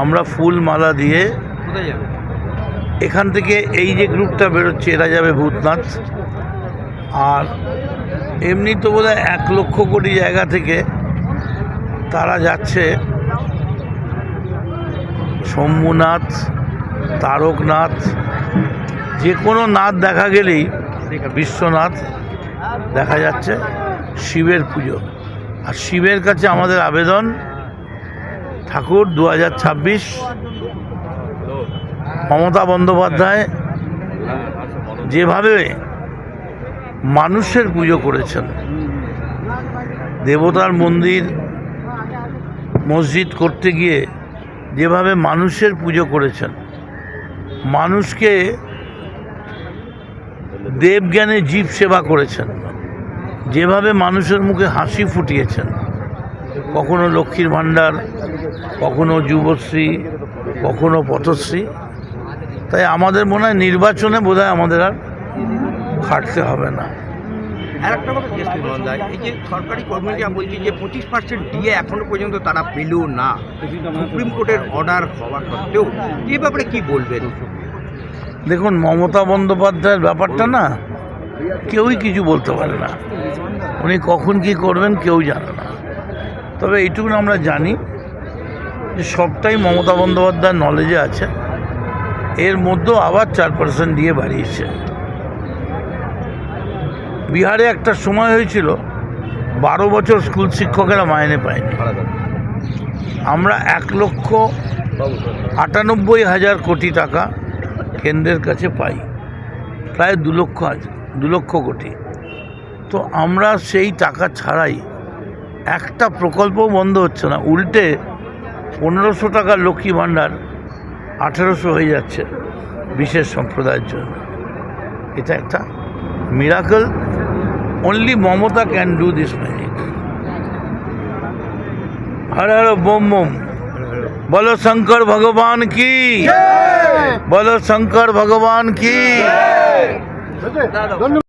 আমরা ফুল মালা দিয়ে এখান থেকে এই যে গ্রুপটা বেরোচ্ছে এরা যাবে ভূতনাথ। আর এমনি তো বোধহয় 1 লক্ষ কোটি জায়গা থেকে তারা যাচ্ছে শম্ভুনাথ, তারকনাথ, যে কোনো নাথ দেখা গেলেই বিশ্বনাথ দেখা যাচ্ছে, শিবের পুজো। আর শিবের কাছে আমাদের আবেদন, ঠাকুর 2026 মমতা বন্দ্যোপাধ্যায় যেভাবে মানুষের পুজো করেছেন, দেবতার মন্দির মসজিদ করতে গিয়ে যেভাবে মানুষের পুজো করেছেন, মানুষকে দেবজ্ঞানে জীব সেবা করেছেন, যেভাবে মানুষের মুখে হাসি ফুটিয়েছেন, কখনো লক্ষ্মীর ভাণ্ডার, কখনো যুবশ্রী, কখনো পথশ্রী। তাই আমাদের মনে হয় নির্বাচনে বোধহয় আমাদের আর খাটতে হবে না। আরেকটা কথা জিজ্ঞেস করুন, এই যে সরকারি কর্মীরা বলছে যে 25% ডিএ এখনো পর্যন্ত তারা পেল না, সুপ্রিম কোর্টের অর্ডার হওয়া সত্ত্বেও, এই ব্যাপারে কি বলবেন? দেখুন, মমতা বন্দ্যোপাধ্যায়ের ব্যাপারটা না কেউই কিছু বলতে পারে না, উনি কখন কি করবেন কেউ জানে না। তবে এইটুকু আমরা জানি যে সবটাই মমতা বন্দ্যোপাধ্যায়ের নলেজে আছে। এর মধ্যেও আবার 4% দিয়ে বাড়িয়েছে। বিহারে একটা সময় হয়েছিল 12 বছর স্কুল শিক্ষকেরা মাইনে পায়নি। আমরা 1,98,000 কোটি টাকা কেন্দ্রের কাছে পাই, প্রায় 2 লক্ষ কোটি। তো আমরা সেই টাকা ছাড়াই একটা প্রকল্পও বন্ধ হচ্ছে না, উল্টে 1500 টাকার লক্ষ্মী ভাণ্ডার 1800 হয়ে যাচ্ছে বিশেষ সম্প্রদায়ের জন্য। এটা একটা miracle. Only Mamata can do this magic. Har Har bomb bomb, বলো শঙ্কর ভগবান কি, বলো শঙ্কর ভগবান কি।